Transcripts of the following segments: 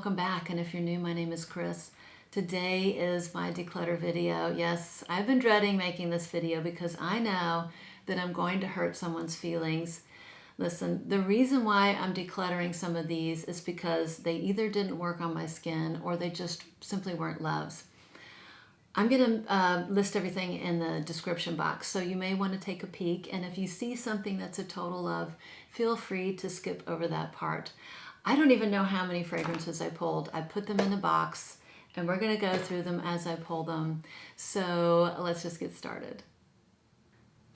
welcome back. And if you're new, my name is Chris. Today is my declutter video. Yes, I've been dreading making this video because I know that I'm going to hurt someone's feelings. Listen, the reason why I'm decluttering some of these is because they either didn't work on my skin or they just simply weren't loves. I'm going to list everything in the description box, so you may want to take a peek. And if you see something that's a total love, feel free to skip over that part. I don't even know how many fragrances I pulled. I put them in the box, and we're going to go through them as I pull them. So let's just get started.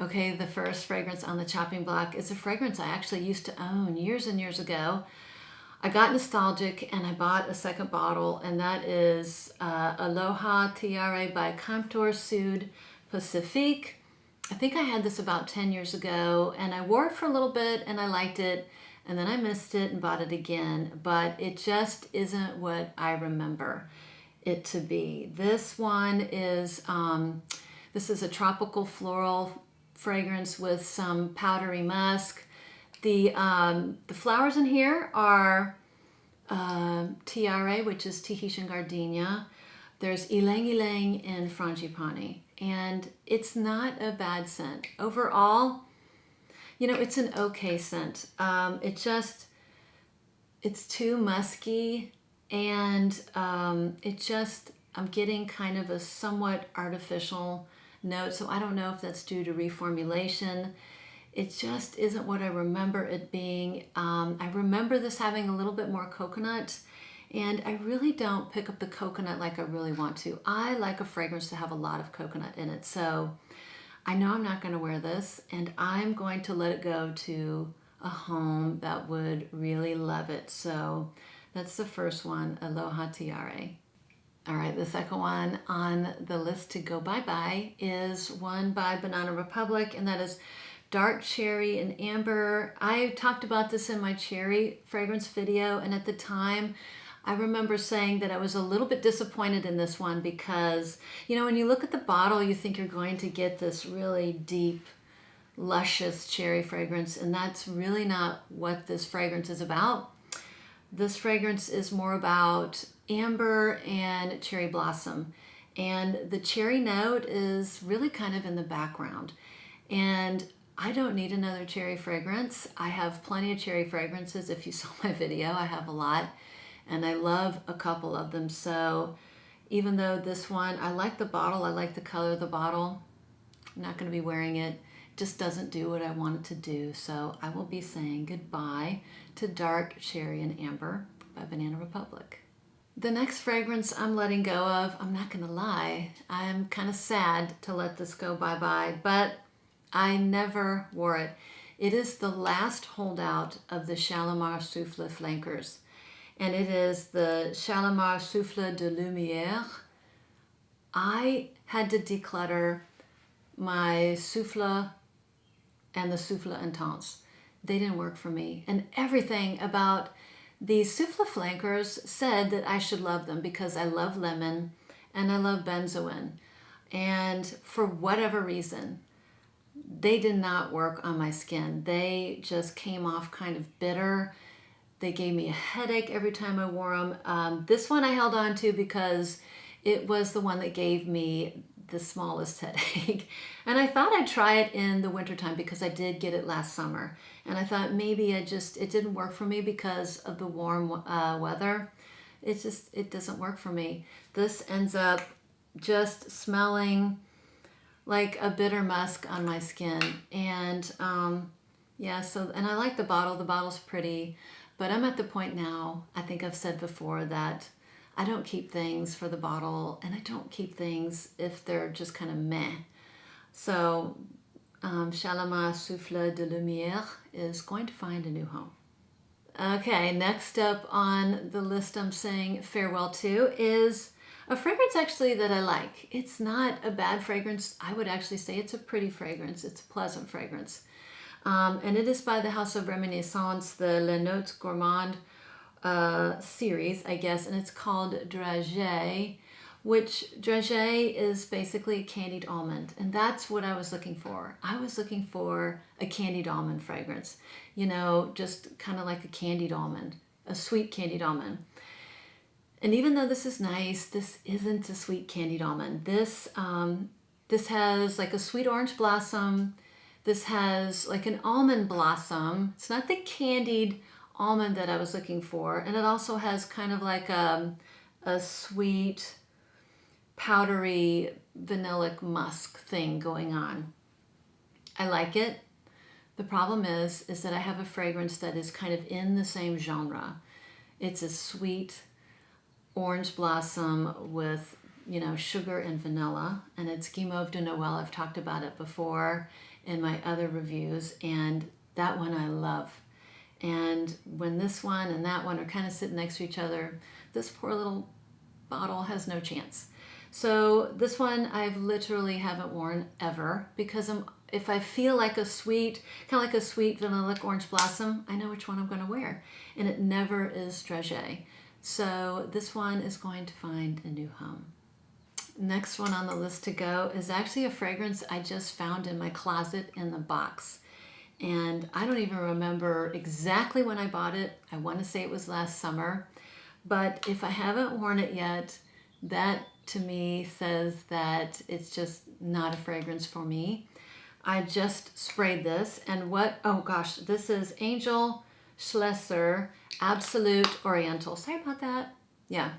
Okay, the first fragrance on the chopping block is a fragrance I actually used to own years and years ago. I got nostalgic and I bought a second bottle, and that is Aloha Tiare by Comptoir Sud Pacifique. I think I had this about 10 years ago, and I wore it for a little bit and I liked it, and then I missed it and bought it again, but it just isn't what I remember it to be. This one is, this is a tropical floral fragrance with some powdery musk. The flowers in here are Tiare, which is Tahitian gardenia. There's ylang ylang and frangipani, and it's not a bad scent. Overall, you know, it's an okay scent. It's too musky, and I'm getting kind of a somewhat artificial note, so I don't know if that's due to reformulation. It just isn't what I remember it being. I remember this having a little bit more coconut, and I really don't pick up the coconut like I really want to. I like a fragrance to have a lot of coconut in it, so I know I'm not going to wear this, and I'm going to let it go to a home that would really love it. So that's the first one, Aloha Tiare. All right, the second one on the list to go bye-bye is one by Banana Republic, and that is Dark Cherry and Amber. I talked about this in my cherry fragrance video, and at the time, I remember saying that I was a little bit disappointed in this one because, you know, when you look at the bottle, you think you're going to get this really deep, luscious cherry fragrance, and that's really not what this fragrance is about. This fragrance is more about amber and cherry blossom, and the cherry note is really kind of in the background. And I don't need another cherry fragrance. I have plenty of cherry fragrances. If you saw my video, I have a lot, and I love a couple of them. So even though this one, I like the bottle, I like the color of the bottle, I'm not going to be wearing it. It just doesn't do what I want it to do. So I will be saying goodbye to Dark Cherry and Amber by Banana Republic. The next fragrance I'm letting go of, I'm not going to lie, I'm kind of sad to let this go bye-bye, but I never wore it. It is the last holdout of the Shalimar Souffle flankers, and it is the Shalimar Souffle de Lumière. I had to declutter my Souffle and the Souffle Intense. They didn't work for me, and everything about these Souffle flankers said that I should love them because I love lemon and I love benzoin, and for whatever reason, they did not work on my skin. They just came off kind of bitter. They gave me a headache every time I wore them. This one I held on to because it was the one that gave me the smallest headache. And I thought I'd try it in the wintertime because I did get it last summer. And I thought maybe it didn't work for me because of the warm weather. It doesn't work for me. This ends up just smelling like a bitter musk on my skin. And yeah, and I like the bottle. The bottle's pretty, but I'm at the point now, I think I've said before, that I don't keep things for the bottle, and I don't keep things if they're just kind of meh. So Shalimar Souffle de Lumière is going to find a new home. Okay, next up on the list I'm saying farewell to is a fragrance actually that I like. It's not a bad fragrance. I would actually say it's a pretty fragrance. It's a pleasant fragrance. And it is by the house of Reminiscence, the Les Notes Gourmandes series, I guess, and it's called Dragee, which Dragee is basically a candied almond, and that's what I was looking for. I was looking for a candied almond fragrance, you know, just kind of like a candied almond, a sweet candied almond. And even though this is nice, this isn't a sweet candied almond. This has like a sweet orange blossom. This has like an almond blossom. It's not the candied almond that I was looking for. And it also has kind of like a sweet, powdery, vanillic musk thing going on. I like it. The problem is that I have a fragrance that is kind of in the same genre. It's a sweet orange blossom with, you know, sugar and vanilla, and it's Guimauve de Noel. I've talked about it before in my other reviews, and that one I love. And when this one and that one are kind of sitting next to each other, this poor little bottle has no chance. So this one I've literally haven't worn ever, because if I feel like a sweet, kind of like a sweet vanillic orange blossom, I know which one I'm going to wear, and it never is Dragee. So this one is going to find a new home. Next one on the list to go is actually a fragrance I just found in my closet in the box. And I don't even remember exactly when I bought it. I want to say it was last summer. But if I haven't worn it yet, that to me says that it's just not a fragrance for me. I just sprayed this, and oh gosh, this is Angel Schlesser Absolute Oriental. Sorry about that. Yeah.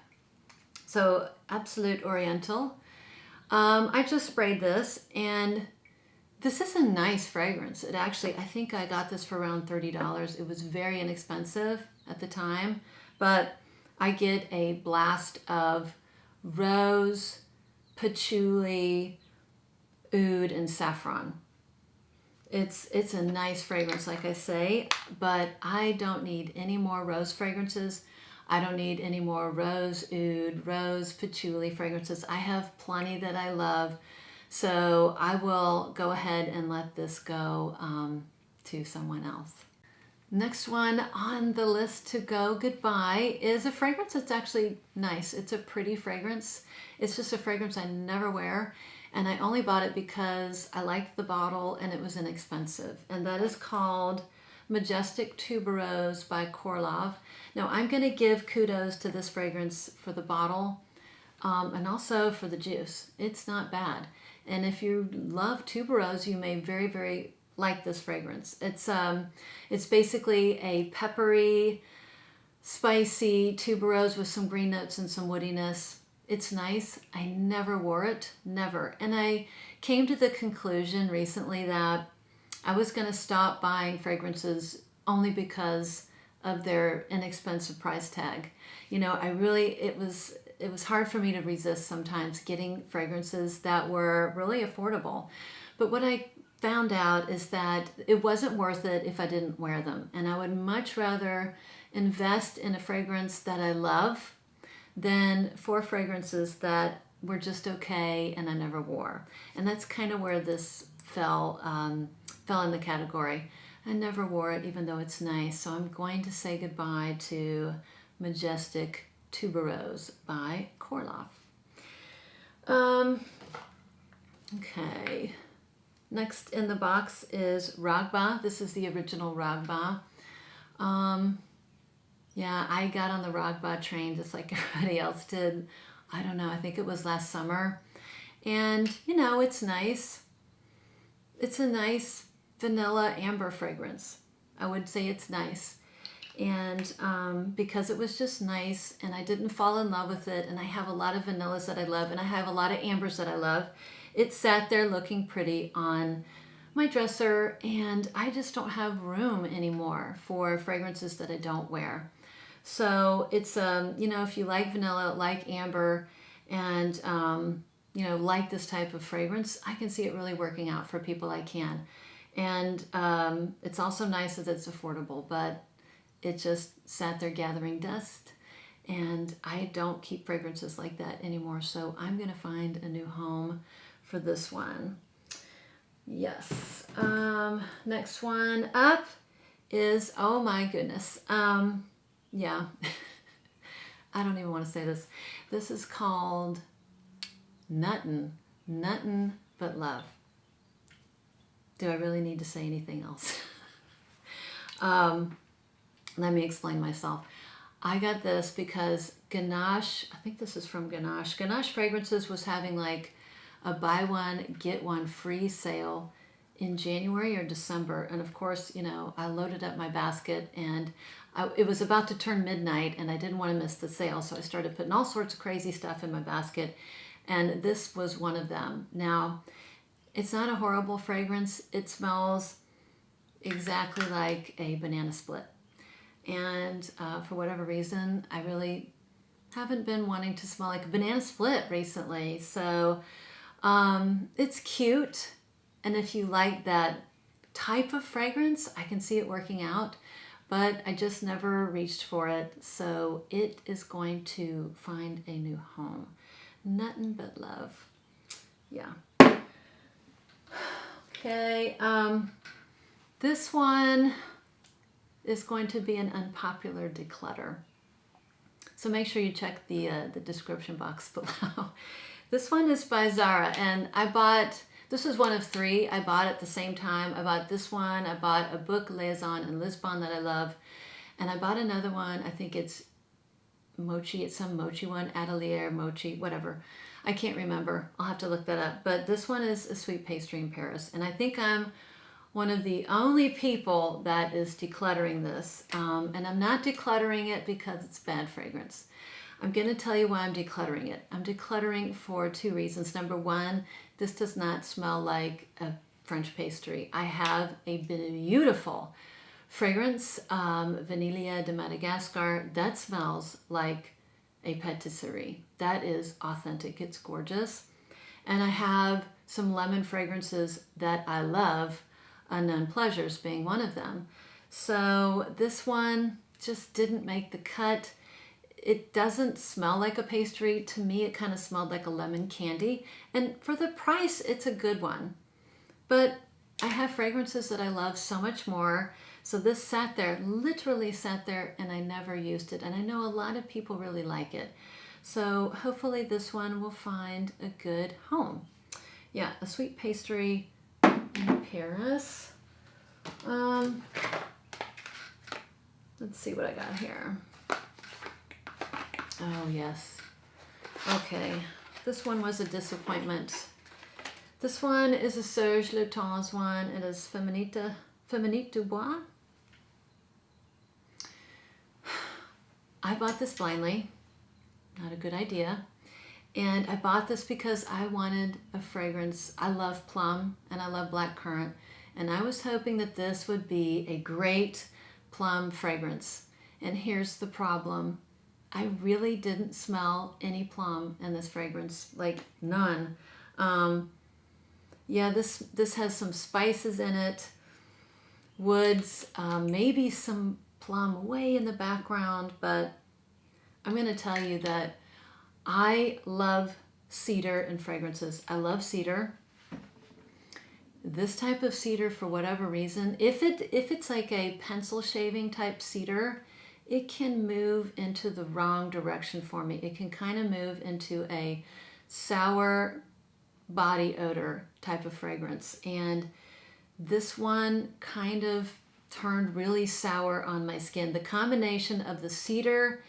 So Absolute Oriental. I just sprayed this, and this is a nice fragrance. It actually, I think I got this for around $30. It was very inexpensive at the time, but I get a blast of rose, patchouli, oud, and saffron. It's a nice fragrance, like I say, but I don't need any more rose fragrances. I don't need any more rose, oud, rose, patchouli fragrances. I have plenty that I love. So I will go ahead and let this go to someone else. Next one on the list to go goodbye is a fragrance that's actually nice. It's a pretty fragrance. It's just a fragrance I never wear. And I only bought it because I liked the bottle and it was inexpensive. And that is called Majestic Tuberose by Korloff. Now I'm going to give kudos to this fragrance for the bottle and also for the juice. It's not bad. And if you love tuberose, you may very, very like this fragrance. It's basically a peppery, spicy tuberose with some green notes and some woodiness. It's nice. I never wore it, never. And I came to the conclusion recently that I was going to stop buying fragrances only because of their inexpensive price tag. You know, it was hard for me to resist sometimes getting fragrances that were really affordable. But what I found out is that it wasn't worth it if I didn't wear them. And I would much rather invest in a fragrance that I love than for fragrances that were just okay and I never wore. And that's kind of where this fell in the category. I never wore it, even though it's nice. So I'm going to say goodbye to Majestic Tuberose by Korloff. Okay. Next in the box is Ragba. This is the original Ragba. Yeah, I got on the Ragba train just like everybody else did. I don't know, I think it was last summer. And, you know, it's nice. It's a nice vanilla amber fragrance. I would say it's nice. And because it was just nice and I didn't fall in love with it, and I have a lot of vanillas that I love and I have a lot of ambers that I love, it sat there looking pretty on my dresser, and I just don't have room anymore for fragrances that I don't wear. So it's, you know, if you like vanilla, like amber, and, you know, like this type of fragrance, I can see it really working out for people I can. And it's also nice that it's affordable, but it just sat there gathering dust, and I don't keep fragrances like that anymore. So I'm going to find a new home for this one. Yes. Next one up is, oh my goodness. Yeah, I don't even want to say this. This is called Nuttin' But Love. Do I really need to say anything else? Let me explain myself. I got this because Ganache, I think this is from Ganache. Ganache Fragrances was having like a buy one, get one free sale in January or December. And of course, you know, I loaded up my basket and it was about to turn midnight and I didn't want to miss the sale. So I started putting all sorts of crazy stuff in my basket. And this was one of them. Now, it's not a horrible fragrance. It smells exactly like a banana split. And for whatever reason, I really haven't been wanting to smell like a banana split recently. So it's cute. And if you like that type of fragrance, I can see it working out. But I just never reached for it. So it is going to find a new home. Nothing but love. Yeah. Okay. This one is going to be an unpopular declutter. So make sure you check the description box below. This one is by Zara, and I bought, this was one of three I bought at the same time. I bought this one, I bought a book liaison in Lisbon that I love, and I bought another one, I think it's mochi, it's some mochi one, Atelier mochi, whatever. I can't remember, I'll have to look that up. But this one is a sweet pastry in Paris, and I think I'm one of the only people that is decluttering this. And I'm not decluttering it because it's bad fragrance. I'm going to tell you why I'm decluttering it. I'm decluttering for two reasons. Number one, this does not smell like a French pastry. I have a beautiful fragrance, Vanilla de Madagascar, that smells like a patisserie. That is authentic. It's gorgeous. And I have some lemon fragrances that I love, Unknown Pleasures being one of them. So this one just didn't make the cut. It doesn't smell like a pastry. To me, it kind of smelled like a lemon candy. And for the price, it's a good one. But I have fragrances that I love so much more. So this sat there, literally sat there, and I never used it. And I know a lot of people really like it. So hopefully this one will find a good home. Yeah, a sweet pastry in Paris. Let's see what I got here. Oh, yes. Okay, this one was a disappointment. This one is a Serge Lutens one. It is Feminite du Bois. I bought this blindly. Not a good idea. And I bought this because I wanted a fragrance. I love plum and I love blackcurrant. And I was hoping that this would be a great plum fragrance. And here's the problem. I really didn't smell any plum in this fragrance, like none. Yeah, this has some spices in it, woods, maybe some plum way in the background, but I'm going to tell you that I love cedar and fragrances. I love cedar. This type of cedar, for whatever reason, if it's like a pencil shaving type cedar, it can move into the wrong direction for me. It can kind of move into a sour body odor type of fragrance. And this one kind of turned really sour on my skin. The combination of the cedar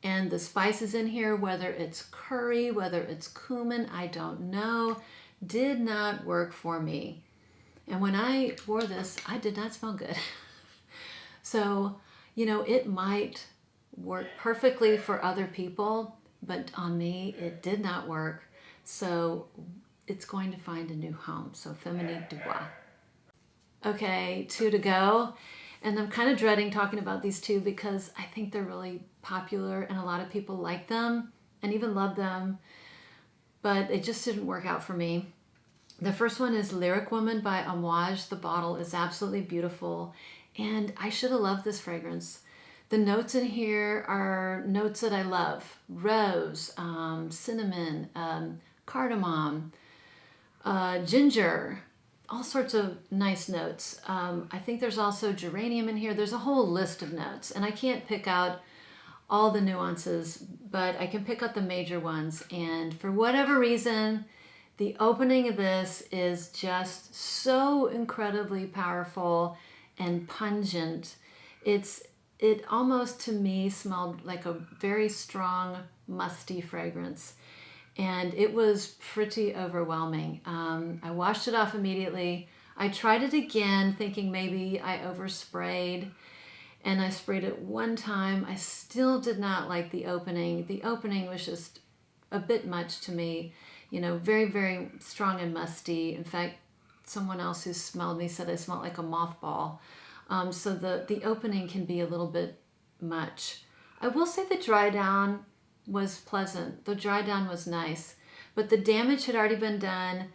and the spices in here, whether it's curry, whether it's cumin, I don't know, did not work for me. And when I wore this, I did not smell good. So, you know, it might work perfectly for other people, but on me, it did not work. So it's going to find a new home. So Feminite du Bois. Okay, 2 to go. And I'm kind of dreading talking about these two because I think they're really popular and a lot of people like them and even love them, but it just didn't work out for me. The first one is Lyric Woman by Awash. The bottle is absolutely beautiful and I should have loved this fragrance. The notes in here are notes that I love. Rose, cinnamon, cardamom, ginger, all sorts of nice notes. I think there's also geranium in here. There's a whole list of notes and I can't pick out all the nuances, but I can pick out the major ones. And for whatever reason, the opening of this is just so incredibly powerful and pungent. It's it almost to me smelled like a very strong, musty fragrance. And it was pretty overwhelming. I washed it off immediately. I tried it again thinking maybe I oversprayed, and I sprayed it one time. I still did not like the opening. The opening was just a bit much to me, you know, very, very strong and musty. In fact, someone else who smelled me said I smelled like a mothball. So the opening can be a little bit much. I will say the dry down was pleasant. The dry down was nice, but the damage had already been done,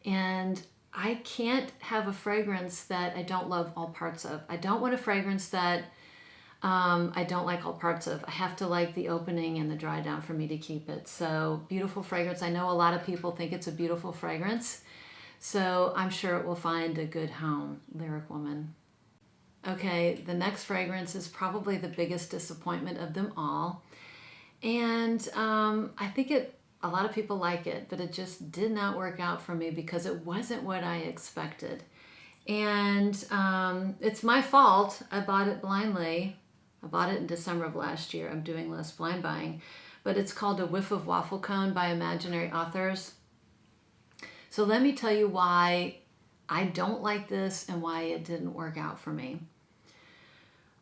and I can't have a fragrance that I don't love all parts of. I don't want a fragrance that I don't like all parts of. I have to like the opening and the dry down for me to keep it. So beautiful fragrance. I know a lot of people think it's a beautiful fragrance, so I'm sure it will find a good home. Lyric Woman. Okay, the next fragrance is probably the biggest disappointment of them all. And I think a lot of people like it, but it just did not work out for me because it wasn't what I expected. And it's my fault. I bought it blindly. I bought it in December of last year. I'm doing less blind buying. But it's called A Whiff of Waffle Cone by Imaginary Authors. So let me tell you why I don't like this and why it didn't work out for me.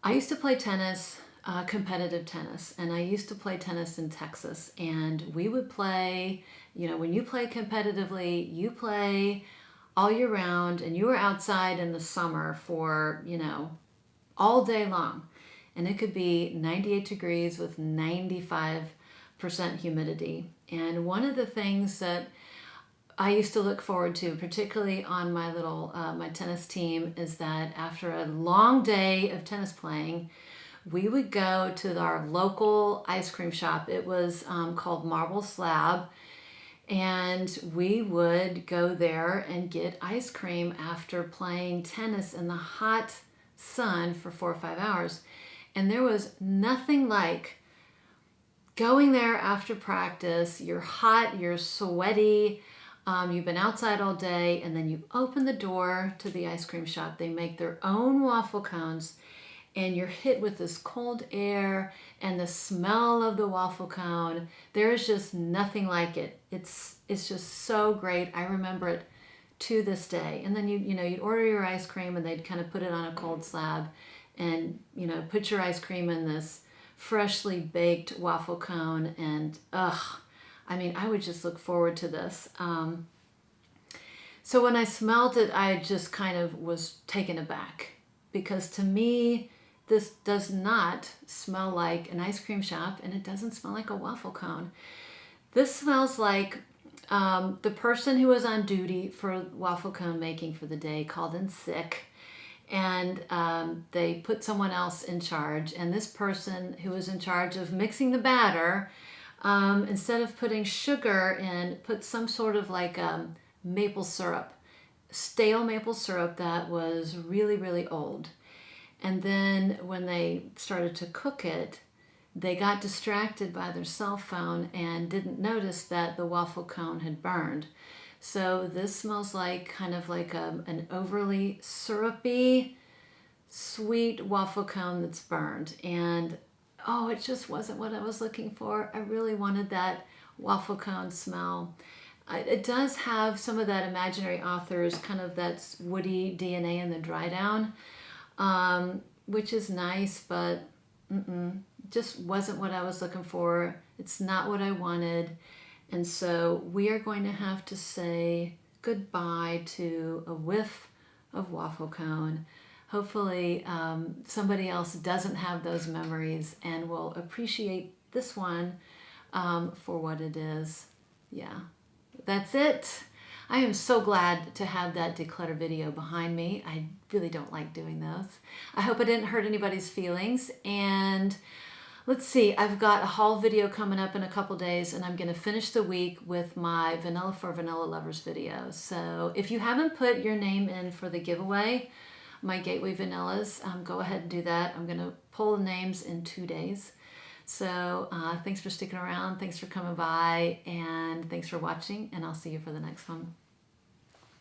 I used to play tennis, competitive tennis, and I used to play tennis in Texas, and we would play, you know, when you play competitively, you play all year round, and you were outside in the summer for, you know, all day long, and it could be 98 degrees with 95% humidity. And one of the things that I used to look forward to, particularly on my little my tennis team, is that after a long day of tennis playing, we would go to our local ice cream shop. It was called Marble Slab, and we would go there and get ice cream after playing tennis in the hot sun for 4 or 5 hours. And there was nothing like going there after practice. You're hot, you're sweaty, you've been outside all day, and then you open the door to the ice cream shop. They make their own waffle cones, and you're hit with this cold air and the smell of the waffle cone. There is just nothing like it. It's just so great. I remember it to this day. And then you'd order your ice cream, and they'd kind of put it on a cold slab, and put your ice cream in this freshly baked waffle cone, and I would just look forward to this. So when I smelled it, I just kind of was taken aback, because to me, this does not smell like an ice cream shop, and it doesn't smell like a waffle cone. This smells like the person who was on duty for waffle cone making for the day called in sick, and they put someone else in charge, and this person who was in charge of mixing the batter, instead of putting sugar in, put some sort of like maple syrup, stale maple syrup that was really, really old. And then when they started to cook it, they got distracted by their cell phone and didn't notice that the waffle cone had burned. So this smells like kind of like an overly syrupy, sweet waffle cone that's burned. And it just wasn't what I was looking for. I really wanted that waffle cone smell. It does have some of that Imaginary Authors, kind of that woody DNA in the dry down, which is nice, but just wasn't what I was looking for. It's not what I wanted. And so we are going to have to say goodbye to A Whiff of Waffle Cone. Hopefully somebody else doesn't have those memories and will appreciate this one for what it is. Yeah, that's it. I am so glad to have that declutter video behind me. I really don't like doing those. I hope I didn't hurt anybody's feelings. And let's see, I've got a haul video coming up in a couple days, and I'm going to finish the week with my Vanilla for Vanilla Lovers video. So if you haven't put your name in for the giveaway, my Gateway Vanillas, go ahead and do that. I'm going to pull the names in 2 days. So thanks for sticking around. Thanks for coming by, and thanks for watching, and I'll see you for the next one.